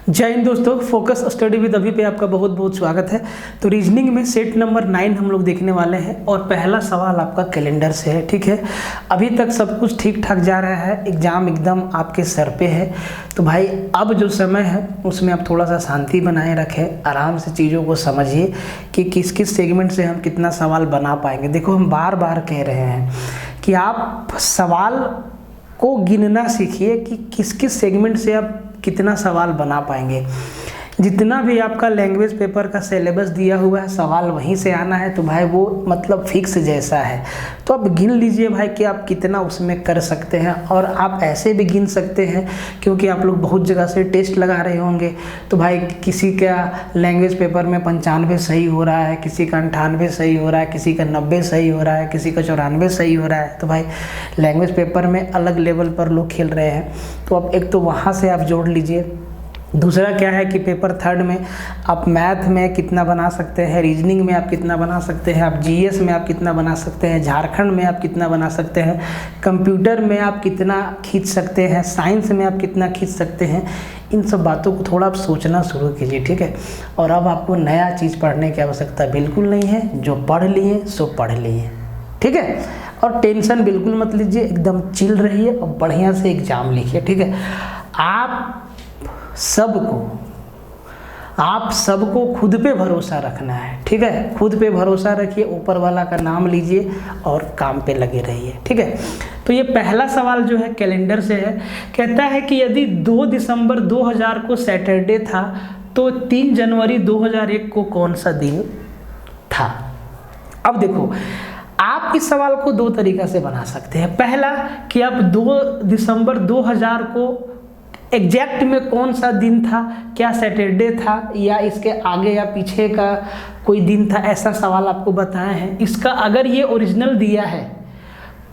जय हिंद दोस्तों, focus study with अभी पे आपका बहुत बहुत स्वागत है। तो रीजनिंग में सेट नंबर 9 हम लोग देखने वाले हैं और पहला सवाल आपका कैलेंडर से है। ठीक है, अभी तक सब कुछ ठीक ठाक जा रहा है, एग्जाम एकदम आपके सर पे है। तो भाई अब जो समय है उसमें आप थोड़ा सा शांति बनाए रखें, आराम से चीज़ों को समझिए कि किस किस सेगमेंट से हम कितना सवाल बना पाएंगे। देखो, हम बार बार कह रहे हैं कि आप सवाल को गिनना सीखिए कि किस किस सेगमेंट से आप कितना सवाल बना पाएंगे। जितना भी आपका लैंग्वेज पेपर का सिलेबस दिया हुआ है, सवाल वहीं से आना है। तो भाई वो मतलब फिक्स जैसा है, तो आप गिन लीजिए भाई कि आप कितना उसमें कर सकते हैं। और आप ऐसे भी गिन सकते हैं क्योंकि आप लोग बहुत जगह से टेस्ट लगा रहे होंगे। तो भाई किसी का लैंग्वेज पेपर में 95 सही हो रहा है, किसी का 98 सही हो रहा है, किसी का 90 सही हो रहा है, किसी का 94 सही हो रहा है। तो भाई लैंग्वेज पेपर में अलग लेवल पर लोग खेल रहे हैं, तो अब एक तो वहाँ से आप जोड़ लीजिए। दूसरा क्या है कि पेपर थर्ड में आप मैथ में कितना बना सकते हैं, रीजनिंग में आप कितना बना सकते हैं, आप जीएस में आप कितना बना सकते हैं, झारखंड में आप कितना बना सकते हैं, कंप्यूटर में आप कितना खींच सकते हैं, साइंस में आप कितना खींच सकते हैं। इन सब बातों को थोड़ा आप सोचना शुरू कीजिए। ठीक है, और अब आपको नया चीज़ पढ़ने की आवश्यकता बिल्कुल नहीं है, जो पढ़ लिए सो पढ़ लिए। ठीक है, और टेंशन बिल्कुल मत लीजिए, एकदम चिल रहिए और बढ़िया से एग्जाम लिखिए। ठीक है, आप सबको खुद पे भरोसा रखना है। ठीक है, खुद पे भरोसा रखिए, ऊपर वाला का नाम लीजिए और काम पे लगे रहिए। ठीक है, तो ये पहला सवाल जो है कैलेंडर से है। कहता है कि यदि 2 दिसंबर 2000 को सैटरडे था तो 3 जनवरी 2001 को कौन सा दिन था। अब देखो, आप इस सवाल को दो तरीक़ा से बना सकते हैं। पहला कि आप 2 दिसंबर 2000 को एग्जैक्ट में कौन सा दिन था, क्या सैटरडे था या इसके आगे या पीछे का कोई दिन था, ऐसा सवाल आपको बताया है। इसका अगर ये ओरिजिनल दिया है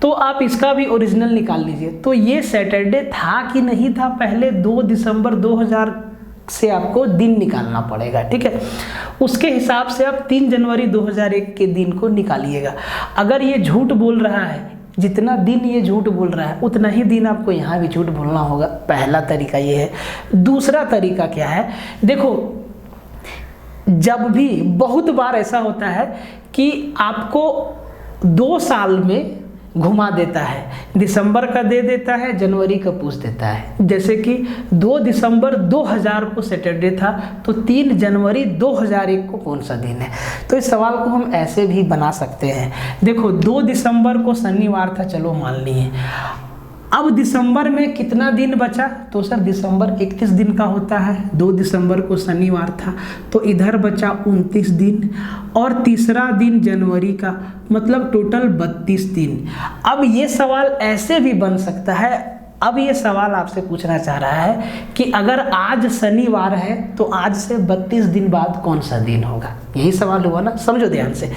तो आप इसका भी ओरिजिनल निकाल लीजिए। तो ये सैटरडे था कि नहीं था, पहले 2 दिसंबर 2000 से आपको दिन निकालना पड़ेगा। ठीक है, उसके हिसाब से आप 3 जनवरी 2001 के दिन को निकालिएगा। अगर ये झूठ बोल रहा है, जितना दिन ये झूठ बोल रहा है उतना ही दिन आपको यहाँ भी झूठ बोलना होगा। पहला तरीका ये है। दूसरा तरीका क्या है, देखो, जब भी बहुत बार ऐसा होता है कि आपको 2 साल में घुमा देता है, दिसंबर का दे देता है, जनवरी का पूछ देता है। जैसे कि 2 दिसंबर 2000 को सैटरडे था तो 3 जनवरी 2001 को कौन सा दिन है। तो इस सवाल को हम ऐसे भी बना सकते हैं। देखो, 2 दिसंबर को शनिवार था, चलो मान लिए। अब दिसंबर में कितना दिन बचा, तो सर दिसंबर 31 दिन का होता है। 2 दिसंबर को शनिवार था तो इधर बचा 29 दिन और तीसरा दिन जनवरी का, मतलब टोटल 32 दिन। अब ये सवाल ऐसे भी बन सकता है। अब ये सवाल आपसे पूछना चाह रहा है कि अगर आज शनिवार है तो आज से 32 दिन बाद कौन सा दिन होगा। यही सवाल हुआ ना, समझो ध्यान से।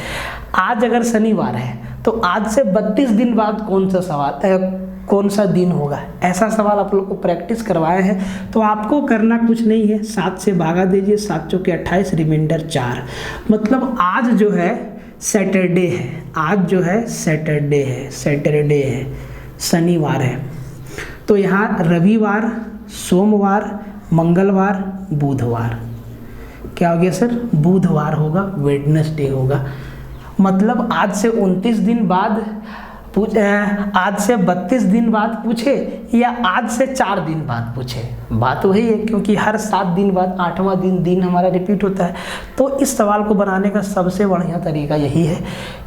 आज अगर शनिवार है तो आज से 32 दिन बाद कौन सा दिन होगा। ऐसा सवाल आप लोग को प्रैक्टिस करवाए हैं। तो आपको करना कुछ नहीं है, 7 से भागा दीजिए, 7 चौके 28, रिमाइंडर 4। मतलब आज जो है सैटरडे है, आज जो है सैटरडे है, शनिवार है। तो यहाँ रविवार, सोमवार, मंगलवार, बुधवार, क्या हो गया सर, बुधवार होगा, वेडनेसडे होगा। मतलब आज से 29 दिन बाद आज से 32 दिन बाद पूछे या आज से 4 दिन बाद पूछे, बात वही है, क्योंकि हर 7 दिन बाद 8वां दिन हमारा रिपीट होता है। तो इस सवाल को बनाने का सबसे बढ़िया तरीका यही है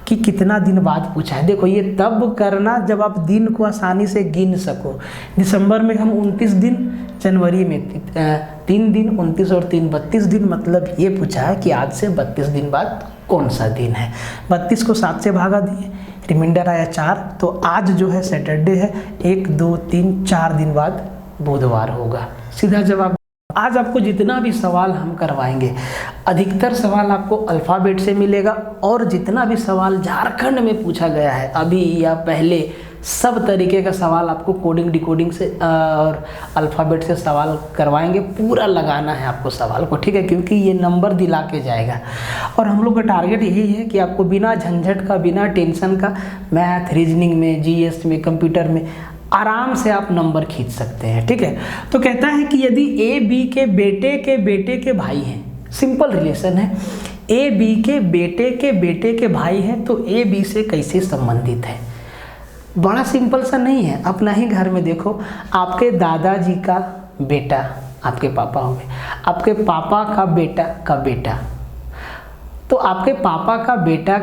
कि कितना दिन बाद पूछा है। देखो, ये तब करना जब आप दिन को आसानी से गिन सको। दिसंबर में हम 29 दिन, जनवरी में 3 दिन, 29 और 3 32 दिन। मतलब ये पूछा है कि आज से 32 दिन बाद कौन सा दिन है। 32 को 7 से भागा दिए, रिमाइंडर आया 4। तो आज जो है सैटरडे है, 1 2 3 4 दिन बाद बुधवार होगा। सीधा जवाब। आज आपको जितना भी सवाल हम करवाएंगे, अधिकतर सवाल आपको अल्फ़ाबेट से मिलेगा और जितना भी सवाल झारखंड में पूछा गया है अभी या पहले, सब तरीके का सवाल आपको कोडिंग डिकोडिंग से और अल्फ़ाबेट से सवाल करवाएंगे। पूरा लगाना है आपको सवाल को। ठीक है, क्योंकि ये नंबर दिला के जाएगा। और हम लोग का टारगेट यही है कि आपको बिना झंझट का, बिना टेंशन का मैथ, रीजनिंग में, जीएस में, कंप्यूटर में आराम से आप नंबर खींच सकते हैं, ठीक है। तो कहता है कि यदि ए बी के बेटे के भाई हैं, सिंपल रिलेशन है, ए बी के बेटे के भाई हैं, तो ए बी से कैसे संबंधित है। बड़ा सिंपल सा नहीं है, अपना ही घर में देखो, आपके दादाजी का बेटा आपके पापा होंगे, आपके पापा का बेटा, तो आपके पापा का बेटा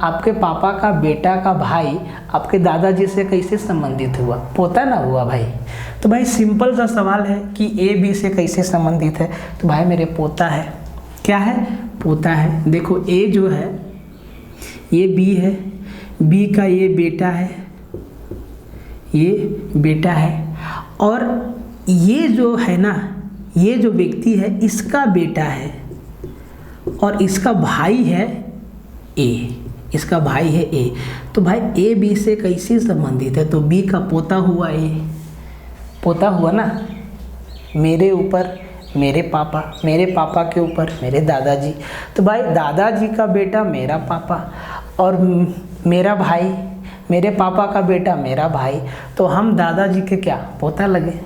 आपके पापा का बेटा का भाई आपके दादाजी से कैसे संबंधित हुआ, पोता ना हुआ भाई। तो भाई सिंपल सा सवाल है कि ए बी से कैसे संबंधित है, तो भाई मेरे पोता है, क्या है, पोता है। देखो ए जो है ये बी है, बी का ये बेटा है, ये बेटा है, और ये जो है ना, ये जो व्यक्ति है इसका बेटा है और इसका भाई है ए, इसका भाई है ए। तो भाई ए बी से कैसे संबंधित है, तो बी का पोता हुआ, ए पोता हुआ ना, मेरे ऊपर मेरे पापा के ऊपर मेरे दादाजी। तो भाई दादाजी का बेटा मेरा पापा और मेरा भाई, मेरे पापा का बेटा मेरा भाई, तो हम दादाजी के क्या, पोता लगे।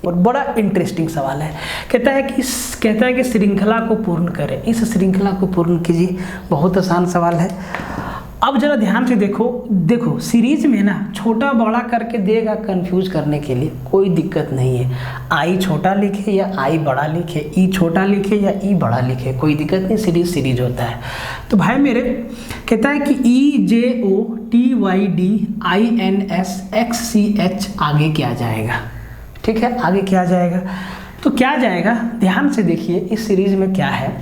और बड़ा इंटरेस्टिंग सवाल है, कहता है कि श्रृंखला को पूर्ण करें, इस श्रृंखला को पूर्ण कीजिए। बहुत आसान सवाल है। अब जरा ध्यान से देखो सीरीज में ना छोटा बड़ा करके देगा कंफ्यूज करने के लिए, कोई दिक्कत नहीं है। आई छोटा लिखे या आई बड़ा लिखे, ई छोटा लिखे या ई बड़ा लिखे, कोई दिक्कत नहीं, सीरीज होता है। तो भाई मेरे कहता है कि EJOTYDINSXCH आगे क्या जाएगा, ठीक है, आगे क्या जाएगा, तो क्या जाएगा, ध्यान से देखिए। इस सीरीज में क्या है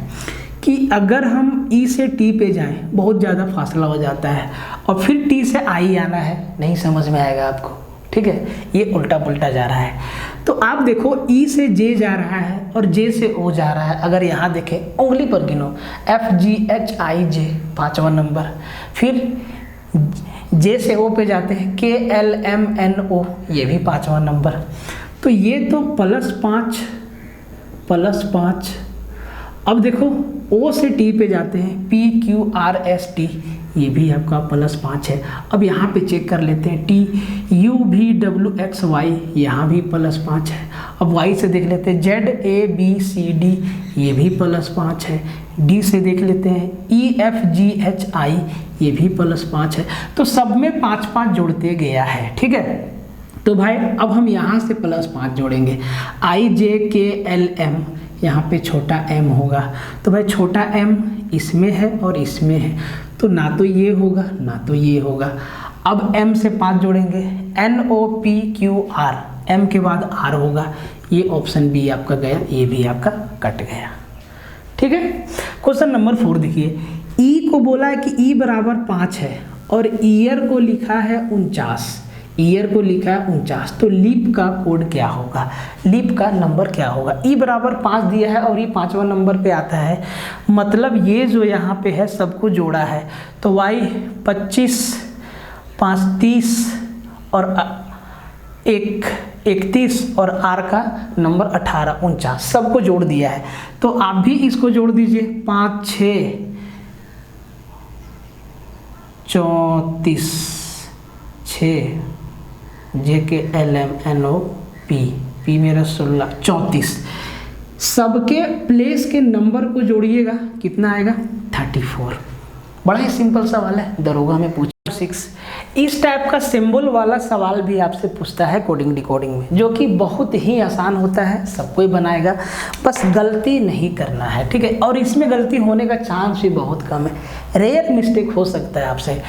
कि अगर हम ई से टी पे जाएं बहुत ज़्यादा फासला हो जाता है, और फिर टी से आई आना है, नहीं समझ में आएगा आपको, ठीक है, ये उल्टा पुल्टा जा रहा है। तो आप देखो ई से जे जा रहा है और जे से ओ जा रहा है। अगर यहाँ देखें उंगली पर गिनो, FGHIJ 5वां नंबर, फिर जे से ओ पे जाते हैं KLMNO, ये भी 5वां नंबर। तो ये तो +5, अब देखो ओ से टी पे जाते हैं PQRST, ये भी आपका +5 है। अब यहाँ पे चेक कर लेते हैं TUVWXY, यहाँ भी +5 है। अब Y से देख लेते हैं ZABCD, ये भी +5 है। D से देख लेते हैं EFGHI, ये भी +5 है। तो सब में 5-5 जोड़ते गया है, ठीक है। तो भाई अब हम यहाँ से +5 जोड़ेंगे, IJKLM, यहाँ पे छोटा m होगा, तो भाई छोटा m इसमें है और इसमें है, तो ना तो ये होगा ना तो ये होगा। अब m से 5 जोड़ेंगे, NOPQR, m के बाद r होगा, ये ऑप्शन बी आपका गया, ये भी आपका कट गया, ठीक है। क्वेश्चन नंबर 4 देखिए, ई को बोला है कि ई बराबर 5 है और ईयर को लिखा है 49, ईयर को लिखा है 49, तो लीप का कोड क्या होगा, लीप का नंबर क्या होगा। ई बराबर 5 दिया है और ये 5वां नंबर पे आता है, मतलब ये जो यहाँ पे है सबको जोड़ा है, तो y 25, 5 30 और 1 31 और r का नंबर 18 49, सबको जोड़ दिया है। तो आप भी इसको जोड़ दीजिए, 5 6 34 6 JKLMNOP, P मेरा 16 34, सबके प्लेस के नंबर को जोड़िएगा, कितना आएगा 34। बड़ा ही सिंपल सवाल है, दरोगा में पूछा। 6 इस टाइप का सिंबल वाला सवाल भी आपसे पूछता है कोडिंग डिकोडिंग में, जो कि बहुत ही आसान होता है, सब कोई बनाएगा, बस गलती नहीं करना है, ठीक है। और इसमें गलती होने का चांस भी बहुत कम है, रेयर मिस्टेक हो सकता है आपसे।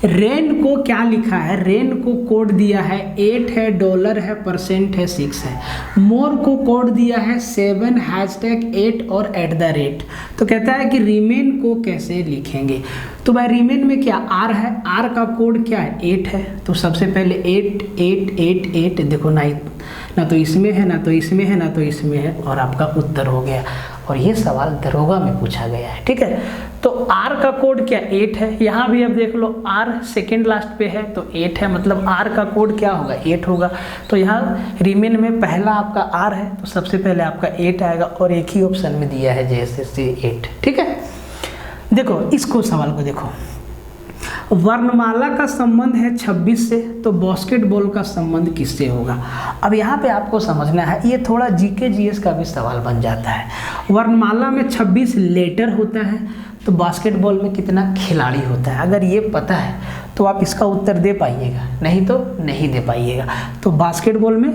रेन को क्या लिखा है, रेन को कोड दिया है 8 है, डॉलर है, परसेंट है, 6 है। मोर को कोड दिया है 7 #8 और @। तो कहता है कि रिमेन को कैसे लिखेंगे, तो भाई रिमेन में क्या r है, r का कोड क्या है 8 है, तो सबसे पहले 8 8 8 8, देखो ना तो इसमें है ना तो इसमें है ना तो इसमें है, और आपका उत्तर हो गया। और ये सवाल दरोगा में पूछा गया है, ठीक है। तो r का कोड क्या 8 है, यहाँ भी अब देख लो r सेकेंड लास्ट पे है तो 8 है, मतलब r का कोड क्या होगा 8 होगा। तो यहाँ रिमेन में पहला आपका r है, तो सबसे पहले आपका 8 आएगा, और एक ही ऑप्शन में दिया है जैसे 8, ठीक है। देखो इसको सवाल को देखो, वर्णमाला का संबंध है 26 से, तो बास्केटबॉल का संबंध किससे होगा। अब यहाँ पे आपको समझना है, ये थोड़ा जीके जीएस का भी सवाल बन जाता है। वर्णमाला में 26 लेटर होता है, तो बास्केटबॉल में कितना खिलाड़ी होता है। अगर ये पता है तो आप इसका उत्तर दे पाइएगा, नहीं तो नहीं दे पाइएगा। तो बास्केटबॉल में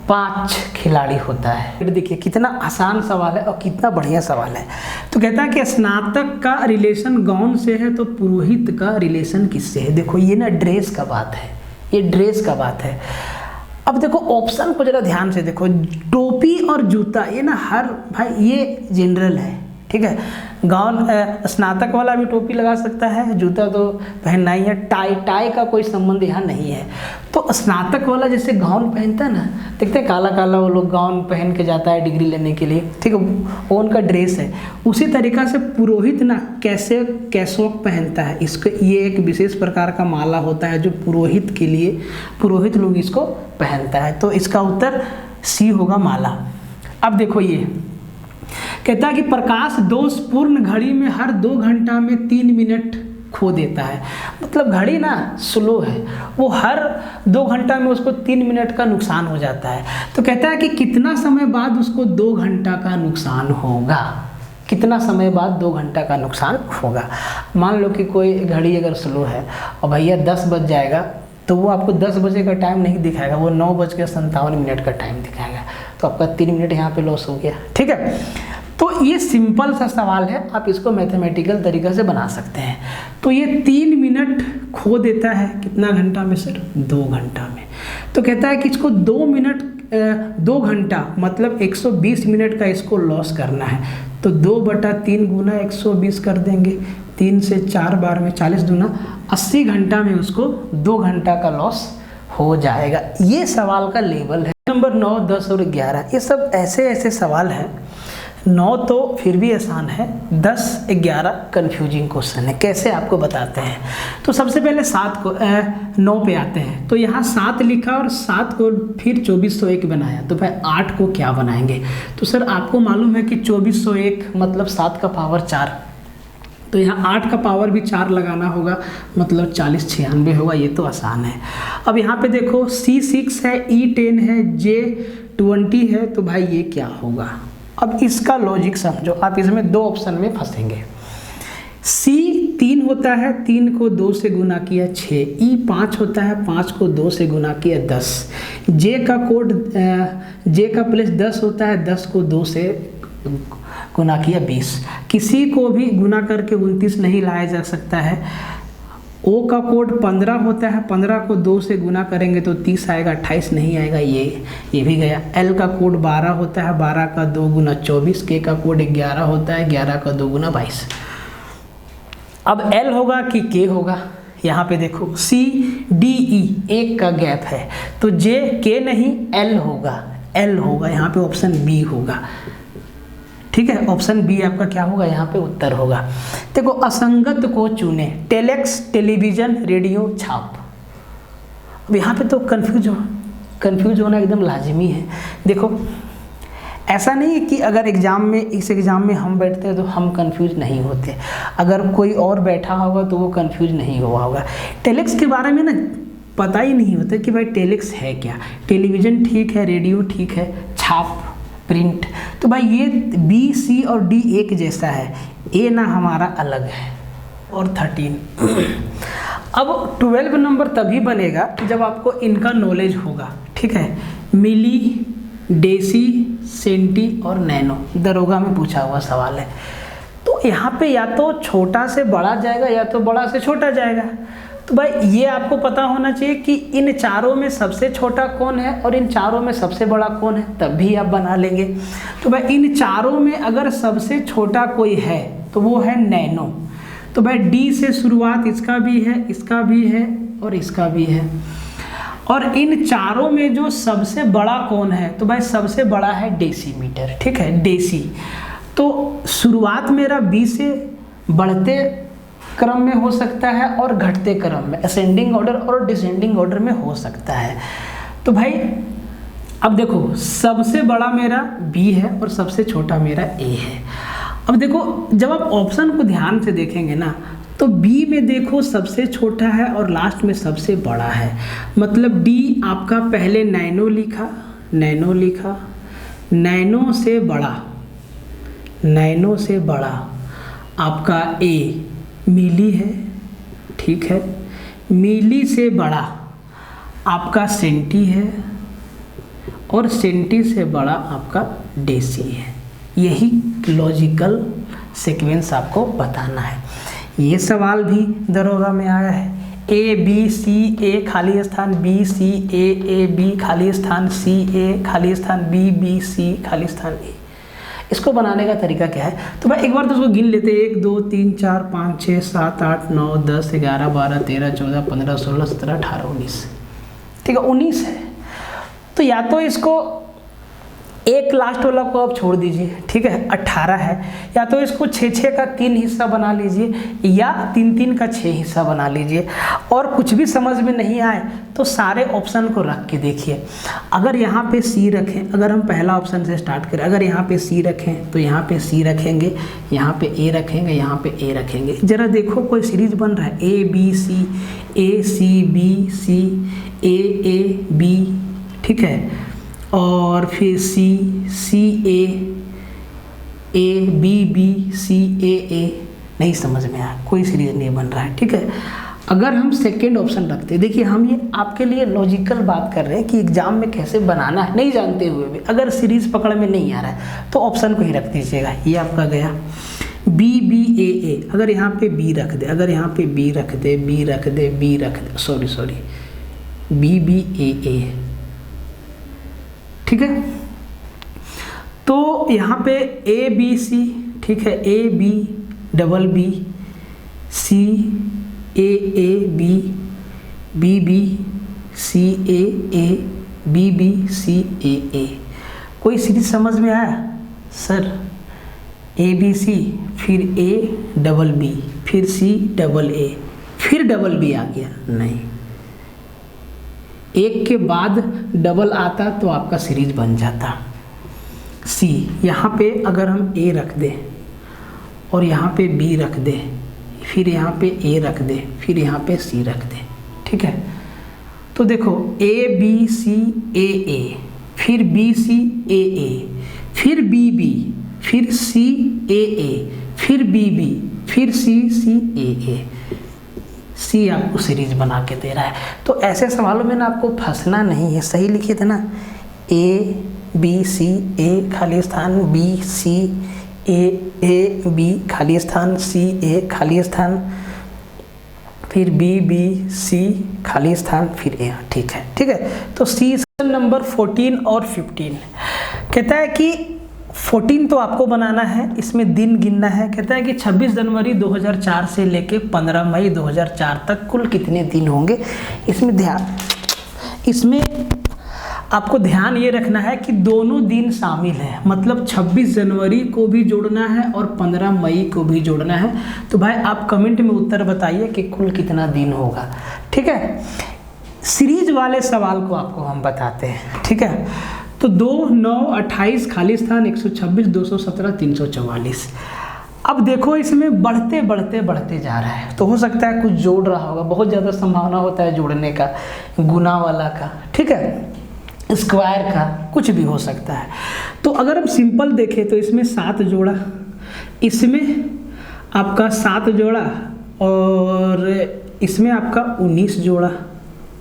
5 खिलाड़ी होता है। देखिए कितना आसान सवाल है और कितना बढ़िया सवाल है। तो कहता है कि स्नातक का रिलेशन गाउन से है, तो पुरोहित का रिलेशन किससे है। देखो ये ना ड्रेस का बात है, ये ड्रेस का बात है। अब देखो ऑप्शन को जरा ध्यान से देखो, टोपी और जूता, ये ना हर भाई ये जनरल है, ठीक है। गाउन स्नातक वाला भी टोपी लगा सकता है, जूता तो पहनना ही है। टाई का कोई संबंध यहाँ नहीं है। तो स्नातक वाला जैसे गाउन पहनता है ना, देखते हैं काला काला वो लोग गाउन पहन के जाता है डिग्री लेने के लिए, ठीक है, वो उनका ड्रेस है। उसी तरीक़ा से पुरोहित ना कैसोक पहनता है। इसको ये एक विशेष प्रकार का माला होता है जो पुरोहित के लिए, पुरोहित लोग इसको पहनता है। तो इसका उत्तर सी होगा, माला। अब देखो ये कहता है कि प्रकाश दोष पूर्ण घड़ी में हर 2 घंटा में 3 मिनट खो देता है। मतलब घड़ी ना स्लो है, वो हर 2 घंटा में उसको 3 मिनट का नुकसान हो जाता है। तो कहता है कि कितना समय बाद उसको 2 घंटा का नुकसान होगा। कितना समय बाद 2 घंटा का नुकसान होगा। मान लो कि कोई घड़ी अगर स्लो है और भैया 10 बज जाएगा, तो वो आपको 10 बजे का टाइम नहीं दिखाएगा, वो 9:57 का टाइम दिखाएगा। तो आपका 3 मिनट यहाँ पे लॉस हो गया, ठीक है। तो ये सिंपल सा सवाल है, आप इसको मैथमेटिकल तरीक़े से बना सकते हैं। तो ये 3 मिनट खो देता है कितना घंटा में सर, 2 घंटा में। तो कहता है कि इसको 2 घंटा मतलब 120 मिनट का इसको लॉस करना है। तो 2/3 गुना 120 कर देंगे, 3 से 4 बार में 40 दूना 80 घंटा में उसको 2 घंटा का लॉस हो जाएगा। ये सवाल का लेवल है। नंबर 9, 10 और 11 ये सब ऐसे सवाल हैं। 9 तो फिर भी आसान है, 10, 11 कंफ्यूजिंग क्वेश्चन है। कैसे आपको बताते हैं। तो सबसे पहले 9 पे आते हैं। तो यहाँ 7 लिखा और 7 को फिर 2401 बनाया, तो भाई 8 को क्या बनाएंगे। तो सर आपको मालूम है कि 2401 मतलब 7 का पावर 4, तो यहाँ 8 का पावर भी 4 लगाना होगा, मतलब 4096 होगा। ये तो आसान है। अब यहाँ पे देखो C6 है, E10 है, J20 है, तो भाई ये क्या होगा। अब इसका लॉजिक समझो, आप इसमें 2 ऑप्शन में फंसेंगे। C 3 होता है, 3 को 2 से गुना किया 6, E 5 होता है, 5 को 2 से गुना किया 10, J का कोड J का प्लस 10 होता है, 10 को 2 से गुना किया 20। किसी को भी गुना करके 29 नहीं लाया जा सकता है। O का कोड 15 होता है, 15 को 2 से गुना करेंगे तो 30 आएगा, 28 नहीं आएगा, ये भी गया। L का कोड 12 होता है, 12 का 2 गुना 24, K का कोड 11 होता है, 11 का 2 गुना 22। अब L होगा कि K होगा, यहाँ पे देखो C D E 1 का गैप है, तो J K नहीं L होगा, L होगा, यहाँ पे ऑप्शन B होगा, ठीक है। ऑप्शन बी आपका क्या होगा, यहाँ पे उत्तर होगा। देखो असंगत को चुने, टेलेक्स टेलीविजन रेडियो छाप। अब यहाँ पे तो कंफ्यूज होना एकदम लाजिमी है। देखो ऐसा नहीं है कि अगर इस एग्ज़ाम में हम बैठते हैं तो हम कंफ्यूज नहीं होते, अगर कोई और बैठा होगा तो वो कंफ्यूज नहीं हुआ होगा। टेलेक्स के बारे में ना पता ही नहीं होता कि भाई टेलेक्स है क्या। टेलीविज़न ठीक है, रेडियो ठीक है, छाप प्रिंट, तो भाई ये बी सी और डी एक जैसा है, ए ना हमारा अलग है। और 13 अब 12 नंबर तभी बनेगा जब आपको इनका नॉलेज होगा, ठीक है। मिली, डेसी, सेंटी और नैनो दरोगा में पूछा हुआ सवाल है। तो यहाँ पे या तो छोटा से बड़ा जाएगा या तो बड़ा से छोटा जाएगा। तो भाई ये आपको पता होना चाहिए कि इन चारों में सबसे छोटा कौन है और इन चारों में सबसे बड़ा कौन है, तब भी आप बना लेंगे। तो भाई इन चारों में अगर सबसे छोटा कोई है तो वो है नैनो। तो भाई डी से शुरुआत इसका भी है, इसका भी है और इसका भी है। और इन चारों में जो सबसे बड़ा कौन है, तो भाई सबसे बड़ा है डेसीमीटर, ठीक है, डेसी। तो शुरुआत मेरा बी से बढ़ते क्रम में हो सकता है और घटते क्रम में, असेंडिंग ऑर्डर और डिसेंडिंग ऑर्डर में हो सकता है। तो भाई अब देखो सबसे बड़ा मेरा बी है और सबसे छोटा मेरा ए है। अब देखो जब आप ऑप्शन को ध्यान से देखेंगे ना तो बी में देखो सबसे छोटा है और लास्ट में सबसे बड़ा है, मतलब डी आपका पहले नैनो लिखा, नैनो से बड़ा आपका ए मिली है, ठीक है, मिली से बड़ा आपका सेंटी है और सेंटी से बड़ा आपका डेसी है। यही लॉजिकल सीक्वेंस आपको बताना है। ये सवाल भी दरोगा में आया है, ए बी सी ए खाली स्थान बी सी ए बी खाली स्थान सी ए खाली स्थान बी बी सी खाली स्थान ए। इसको बनाने का तरीका क्या है, तो भाई एक बार तो उसको गिन लेते हैं, 1 2 3 4 5 6 7 8 9 10 11 12 13 14 15 16 17 18 19, ठीक है 19 है। तो या तो इसको एक लास्ट वाला को आप छोड़ दीजिए, ठीक है 18 है, या तो इसको 6 का 3 हिस्सा बना लीजिए या 3 का 6 हिस्सा बना लीजिए। और कुछ भी समझ में नहीं आए तो सारे ऑप्शन को रख के देखिए। अगर यहाँ पे सी रखें, अगर हम पहला ऑप्शन से स्टार्ट करें, अगर यहाँ पे सी रखें तो यहाँ पे सी रखेंगे, यहाँ पे ए रखेंगे, यहाँ पे ए रखेंगे। ज़रा देखो कोई सीरीज बन रहा है, A B C, A C B C, A B, ठीक है, और फिर सी ए बी सी ए। नहीं समझ में आया, कोई सीरीज नहीं बन रहा है, ठीक है। अगर हम सेकेंड ऑप्शन रखते हैं, देखिए हम ये आपके लिए लॉजिकल बात कर रहे हैं कि एग्जाम में कैसे बनाना है, नहीं जानते हुए भी अगर सीरीज पकड़ में नहीं आ रहा है तो ऑप्शन को ही रख दीजिएगा। ये आपका गया बी ए, अगर यहाँ पे बी रख दे, अगर यहाँ पे बी रख दे, सॉरी बी ए, ठीक है। तो यहाँ पे ए बी सी, ठीक है, A B double B, C A B C A B C A. कोई सीरीज समझ में आया सर? ए बी सी, फिर ए डबल बी, फिर सी डबल ए, फिर डबल बी आ गया? नहीं, एक के बाद डबल आता तो आपका सीरीज बन जाता। सी, यहाँ पे अगर हम ए रख दें और यहाँ पे बी रख दें, फिर यहाँ पे ए रख दें, फिर यहाँ पे सी रख दें, ठीक है। तो देखो ए बी सी ए, फिर बी सी ए, फिर बी, फिर सी ए, फिर बी, फिर सी ए। सी आपको सीरीज बना के दे रहा है। तो ऐसे सवालों में ना आपको फंसना नहीं है, सही लिखे थे ना, ए बी सी ए खाली स्थान बी सी ए बी खाली स्थान सी ए खाली स्थान, फिर बी सी खाली स्थान, फिर ए, ठीक है। तो सी नंबर 14 और 15 कहता है कि 14 तो आपको बनाना है, इसमें दिन गिनना है। कहता है कि 26 जनवरी 2004 से लेके 15 मई 2004 तक कुल कितने दिन होंगे। इसमें आपको ध्यान ये रखना है कि दोनों दिन शामिल हैं, मतलब 26 जनवरी को भी जोड़ना है और 15 मई को भी जोड़ना है। तो भाई आप कमेंट में उत्तर बताइए कि कुल कितना दिन होगा, ठीक है। सीरीज वाले सवाल को आपको हम बताते हैं, ठीक है। तो 2 9 28 खाली स्थान 126 217 344। अब देखो इसमें बढ़ते जा रहा है, तो हो सकता है कुछ जोड़ रहा होगा, बहुत ज़्यादा संभावना होता है जोड़ने का, गुना वाला का, ठीक है, स्क्वायर का, कुछ भी हो सकता है। तो अगर हम सिंपल देखें तो इसमें 7 जोड़ा, इसमें आपका 7 जोड़ा और इसमें आपका 19 जोड़ा,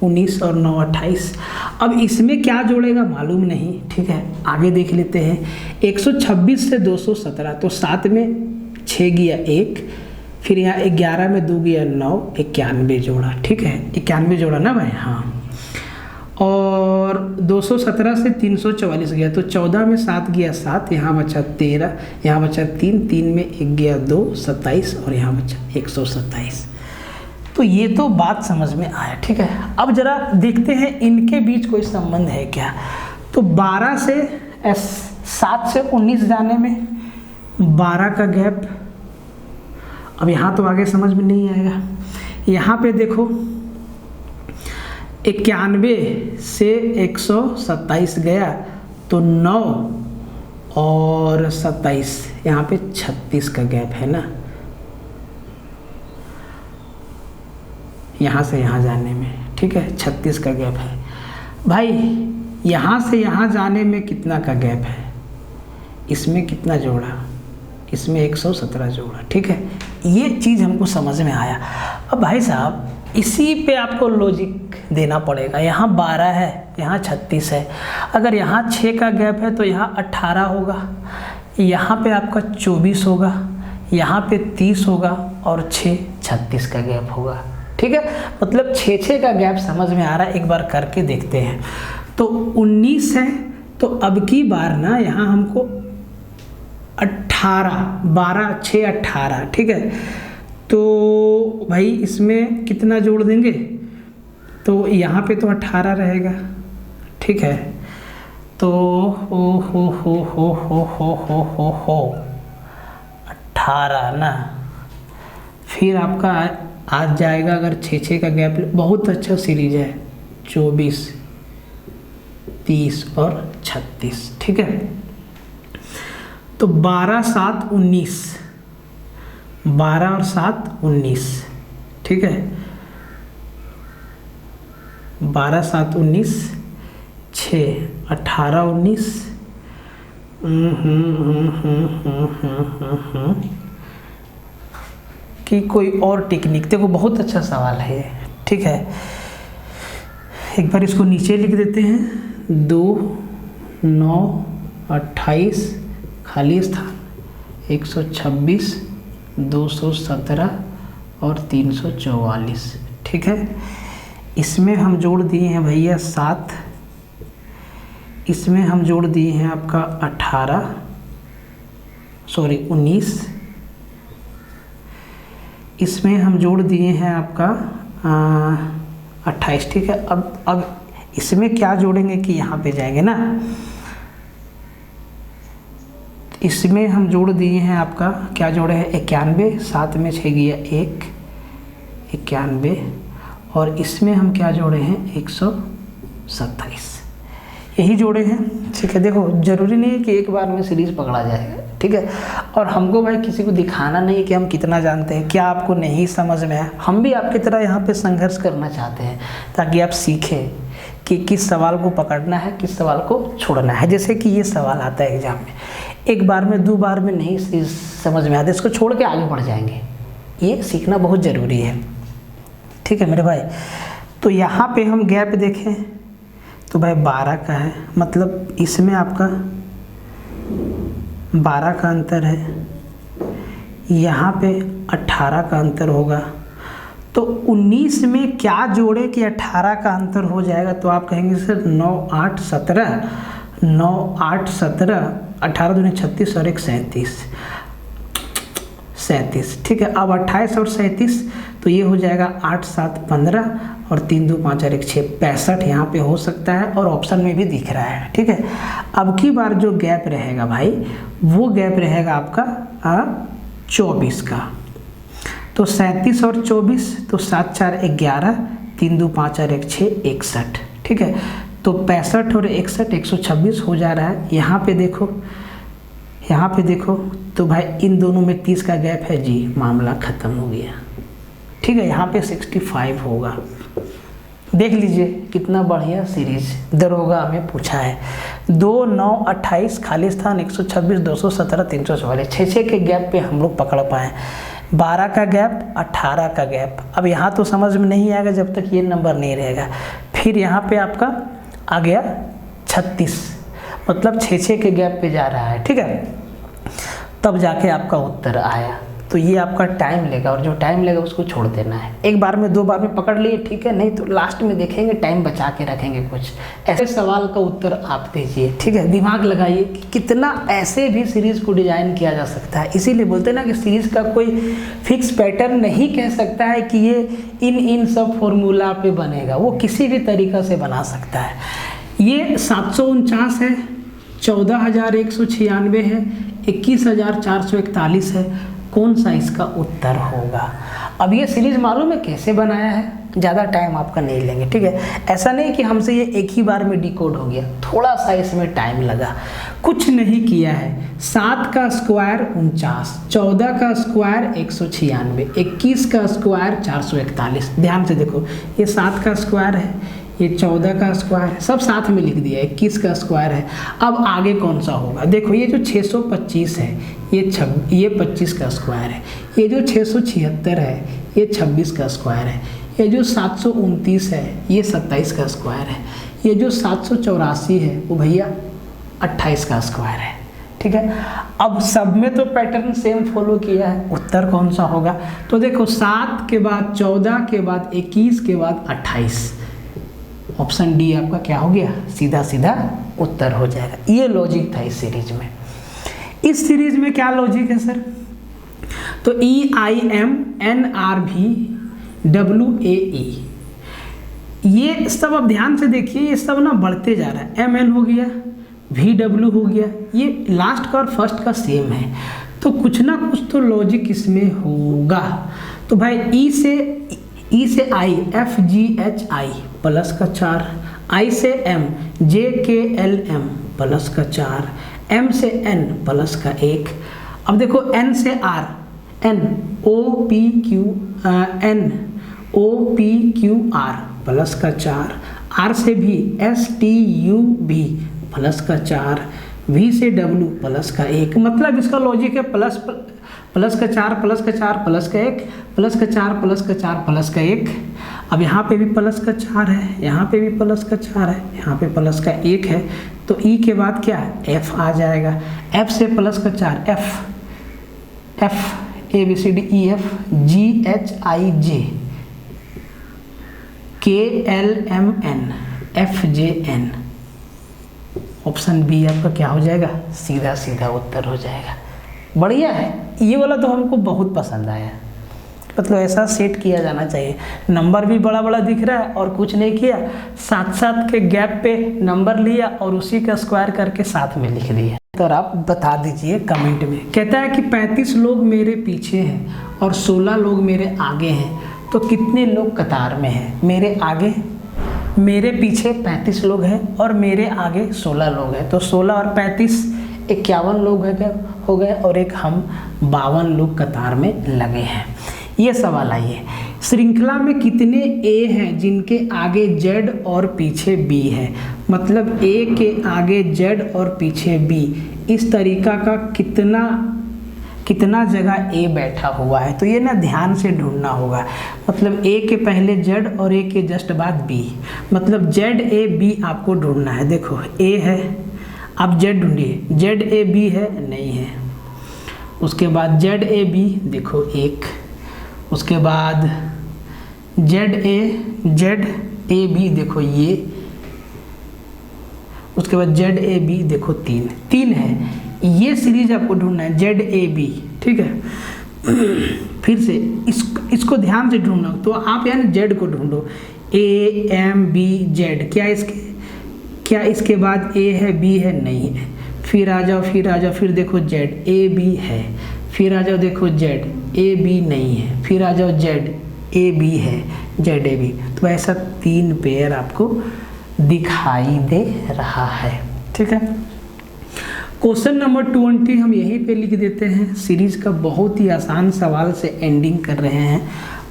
19 और 9 28। अब इसमें क्या जोड़ेगा मालूम नहीं, ठीक है, आगे देख लेते हैं। 126 से 217, तो 7 में 6 गया 1, फिर यहाँ 11 में 2 गया 9, 91 जोड़ा, ठीक है, 91 जोड़ा ना भाई, हाँ। और 217 से 344 गया, तो 14 में 7 गया 7, यहाँ बचा 13, यहाँ बचा 3 में 1 गया 2, 27, और यहाँ बचा 127। तो ये तो बात समझ में आया, ठीक है। अब जरा देखते हैं इनके बीच कोई संबंध है क्या। तो 12 से 7 से 19 जाने में 12 का गैप, अब यहाँ तो आगे समझ में नहीं आएगा। यहाँ पे देखो 91 से 127 गया, तो 9 और 27, यहाँ पे 36 का गैप है ना। यहाँ से यहाँ जाने में, ठीक है 36 का गैप है। भाई यहाँ से यहाँ जाने में कितना का गैप है, इसमें कितना जोड़ा, इसमें 117 जोड़ा, ठीक है। ये चीज़ हमको समझ में आया। अब भाई साहब इसी पे आपको लॉजिक देना पड़ेगा। यहाँ 12 है, यहाँ 36 है, अगर यहाँ 6 का गैप है तो यहाँ 18 होगा, यहाँ पे आपका 24 होगा, यहाँ पे 30 होगा और 6 36 का गैप होगा, ठीक है। मतलब 6 का गैप समझ में आ रहा है, एक बार करके देखते हैं। तो 19 है, तो अब की बार ना यहाँ हमको 18, 12 6 18, ठीक है। तो भाई इसमें कितना जोड़ देंगे, तो यहाँ पे तो 18 रहेगा, ठीक है। तो हो 18 ना, फिर आपका आज जाएगा अगर 6 का गैप, बहुत अच्छा सीरीज है, 24 30 और 36, ठीक है। तो 12 7 19, 12 और 7 19, ठीक है। 12 7 19, 6 18 19, कि कोई और टेक्निक, देखो बहुत अच्छा सवाल है, ठीक है। एक बार इसको नीचे लिख देते हैं, 2 9 28 खाली स्थान 126 217 और 344, ठीक है। इसमें हम जोड़ दिए हैं भैया 7, इसमें हम जोड़ दिए हैं आपका 19, इसमें हम जोड़ दिए हैं आपका 28, ठीक है। अब इसमें क्या जोड़ेंगे कि यहाँ पे जाएंगे ना, इसमें हम जोड़ दिए हैं आपका, क्या जोड़े हैं 91, 7 में 6 गया 1, 91, और इसमें हम क्या जोड़े हैं 127, यही जोड़े हैं, ठीक है। देखो जरूरी नहीं है कि एक बार में सीरीज पकड़ा जाएगा, ठीक है। और हमको भाई किसी को दिखाना नहीं है कि हम कितना जानते हैं, क्या आपको नहीं समझ में आया, हम भी आपकी तरह यहाँ पे संघर्ष करना चाहते हैं ताकि आप सीखें कि किस सवाल को पकड़ना है, किस सवाल को छोड़ना है। जैसे कि ये सवाल आता है एग्जाम में, एक बार में 2 बार में नहीं समझ में आता, इसको छोड़ के आगे बढ़ जाएंगे, ये सीखना बहुत ज़रूरी है, ठीक है मेरे भाई। तो यहाँ पे हम गैप देखें तो भाई 12 का है, मतलब इसमें आपका 12 का अंतर है, यहाँ पे 18 का अंतर होगा। तो 19 में क्या जोड़े कि 18 का अंतर हो जाएगा, तो आप कहेंगे सर 9 8 17, 9 8 17, 18 दूनी 36 और 1 37, ठीक है। अब 28 और 37, तो ये हो जाएगा 8 7 15 और 3 2 5 और 1 6 65 यहाँ पे हो सकता है, और ऑप्शन में भी दिख रहा है, ठीक है। अब की बार जो गैप रहेगा भाई, वो गैप रहेगा आपका 24 का। तो 37 और 24, तो 7 4 11, 3 2 5 और 1 6 61, ठीक है। तो 65 और 61 126 हो जा रहा है। यहाँ पे देखो, यहाँ पे देखो, तो भाई इन दोनों में 30 का गैप है जी, मामला ख़त्म हो गया, ठीक है। यहाँ पे 65 होगा। देख लीजिए कितना बढ़िया सीरीज दरोगा हमें पूछा है। 2 9 28 खाली स्थान 126 217 344, 6 के गैप पे हम लोग पकड़ पाए। 12 का गैप, 18 का गैप। अब यहाँ तो समझ में नहीं आएगा जब तक ये नंबर नहीं रहेगा। फिर यहाँ पे आपका आ गया 36, मतलब 6 के गैप पे जा रहा है, ठीक है। तब जाके आपका उत्तर आया। तो ये आपका टाइम लेगा, और जो टाइम लेगा उसको छोड़ देना है। एक बार में 2 बार में पकड़ लिए, ठीक है, नहीं तो लास्ट में देखेंगे, टाइम बचा के रखेंगे कुछ। ऐसे सवाल का उत्तर आप दीजिए, ठीक है। दिमाग लगाइए कि कितना ऐसे भी सीरीज़ को डिज़ाइन किया जा सकता है। इसीलिए बोलते हैं ना कि सीरीज़ का कोई फिक्स पैटर्न नहीं कह सकता है कि ये इन सब फॉर्मूला पे बनेगा, वो किसी भी तरीक़ा से बना सकता है। ये 749 है, 14,196 है, 21,441 है। कौन सा इसका उत्तर होगा? अब ये सीरीज मालूम है कैसे बनाया है, ज़्यादा टाइम आपका नहीं लेंगे, ठीक है। ऐसा नहीं कि हमसे ये एक ही बार में डिकोड हो गया, थोड़ा सा इसमें टाइम लगा। कुछ नहीं किया है, 7 का स्क्वायर 49, 14 का स्क्वायर 196, 21 का स्क्वायर 441। ध्यान से देखो, ये 7 का स्क्वायर है, ये 14 का स्क्वायर है, सब साथ में लिख दिया, 21 का स्क्वायर है। अब आगे कौन सा होगा, देखो ये जो 625 है ये 25 का स्क्वायर है, ये जो 676 है ये 26 का स्क्वायर है, ये जो 729 है ये 27 का स्क्वायर है, ये जो 784 है वो भैया 28 का स्क्वायर है, ठीक है। अब सब में तो पैटर्न सेम फॉलो किया है, उत्तर कौन सा होगा, तो देखो 7 के बाद 14 के बाद 21 के बाद 28, ऑप्शन डी आपका क्या हो गया, सीधा सीधा उत्तर हो जाएगा। ये लॉजिक था इस सीरीज में। इस सीरीज में क्या लॉजिक है सर, तो EIMNRVWAE, ये सब अब ध्यान से देखिए, ये सब ना बढ़ते जा रहा है। MN हो गया, VW हो गया, ये लास्ट का और फर्स्ट का सेम है, तो कुछ ना कुछ तो लॉजिक इसमें होगा। तो भाई E से I FGHI प्लस का 4, I से M JKLM प्लस का 4, M से N प्लस का 1। अब देखो N से R N OPQR प्लस का 4, R से भी STUV प्लस का 4, V से W प्लस का 1। मतलब इसका लॉजिक है प्लस का 4 प्लस का 4 प्लस का 1 प्लस का 4 प्लस का 4 प्लस का 1। अब यहाँ पे भी प्लस का 4 है, यहाँ पे भी प्लस का 4 है, यहाँ पे प्लस का 1 है, तो E के बाद क्या है, F आ जाएगा। F से प्लस का 4 F ABCDEF GHIJ KLMN FJN, option B आपका क्या हो जाएगा, सीधा सीधा उत्तर हो जाएगा। बढ़िया है, ये वाला तो हमको बहुत पसंद आया, मतलब ऐसा सेट किया जाना चाहिए। नंबर भी बड़ा बड़ा दिख रहा है और कुछ नहीं किया, साथ साथ के गैप पे नंबर लिया और उसी का स्क्वायर करके साथ में लिख दिया। तो आप बता दीजिए कमेंट में। कहता है कि 35 लोग मेरे पीछे हैं और 16 लोग मेरे आगे हैं, तो कितने लोग कतार में हैं। मेरे आगे, मेरे पीछे 35 लोग हैं और मेरे आगे 16 लोग हैं, तो 16 और 35 51 लोग हो गए और एक हम 52 लोग कतार में लगे हैं। ये सवाल आइए, श्रृंखला में कितने A हैं जिनके आगे Z और पीछे B है। मतलब A के आगे Z और पीछे B, इस तरीका का कितना जगह A बैठा हुआ है, तो ये ना ध्यान से ढूंढना होगा। मतलब A के पहले Z और A के जस्ट बाद B, मतलब ZAB आपको ढूंढना है। देखो A है, अब Z ढूंढिए, ZAB है, नहीं है। उसके बाद ZAB देखो 1, उसके बाद ZAB देखो ये, उसके बाद ZAB देखो 3 है। ये सीरीज आपको ढूंढना है ZAB, ठीक है। फिर से इसको ध्यान से ढूंढना, तो आप यानी Z को ढूंढो, AMBZ, क्या इसके बाद A है B है, नहीं है। फिर आ जाओ, फिर देखो ZAB है, फिर आ जाओ देखो ZAB नहीं है, फिर आ जाओ ZAB है, ZAB। तो ऐसा 3 पेयर आपको दिखाई दे रहा है, ठीक है। क्वेश्चन नंबर 20 हम यहीं पे लिख देते हैं। सीरीज का बहुत ही आसान सवाल से एंडिंग कर रहे हैं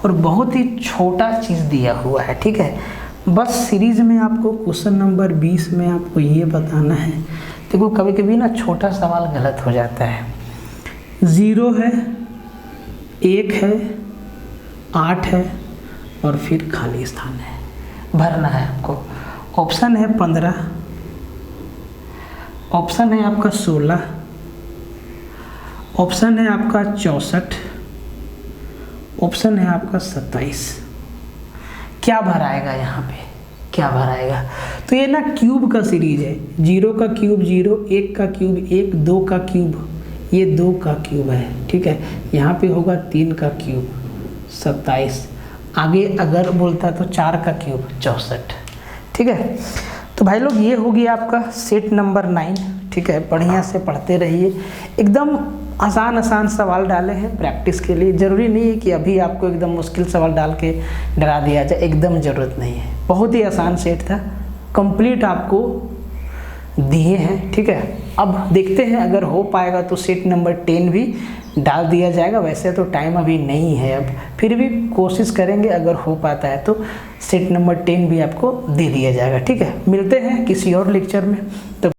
और बहुत ही छोटा चीज़ दिया हुआ है, ठीक है। बस सीरीज में आपको क्वेश्चन नंबर 20 में आपको ये बताना है। देखो कभी कभी ना छोटा सवाल गलत हो जाता है। 0 है, 1 है, 8 है और फिर खाली स्थान है, भरना है आपको। ऑप्शन है 15, ऑप्शन है आपका 16, ऑप्शन है आपका 64, ऑप्शन है आपका 27। क्या भराएगा यहाँ पे, क्या भराएगा? तो ये ना क्यूब का सीरीज है। 0 का क्यूब 0, 1 का क्यूब 1, 2 का क्यूब, ये 2 का क्यूब है, ठीक है। यहाँ पे होगा 3 का क्यूब 27, आगे अगर बोलता तो 4 का क्यूब 64, ठीक है। तो भाई लोग ये हो गया आपका सेट नंबर 9, ठीक है। ठीक है, बढ़िया से पढ़ते रहिए। एकदम आसान आसान सवाल डाले हैं प्रैक्टिस के लिए, ज़रूरी नहीं है कि अभी आपको एकदम मुश्किल सवाल डाल के डरा दिया जाए, एकदम ज़रूरत नहीं है। बहुत ही आसान सेट था, कंप्लीट आपको दिए हैं, ठीक है। अब देखते हैं अगर हो पाएगा तो सेट नंबर 10 भी डाल दिया जाएगा। वैसे तो टाइम अभी नहीं है, अब फिर भी कोशिश करेंगे, अगर हो पाता है तो सेट नंबर 10 भी आपको दे दिया जाएगा, ठीक है। मिलते हैं किसी और लेक्चर में, तो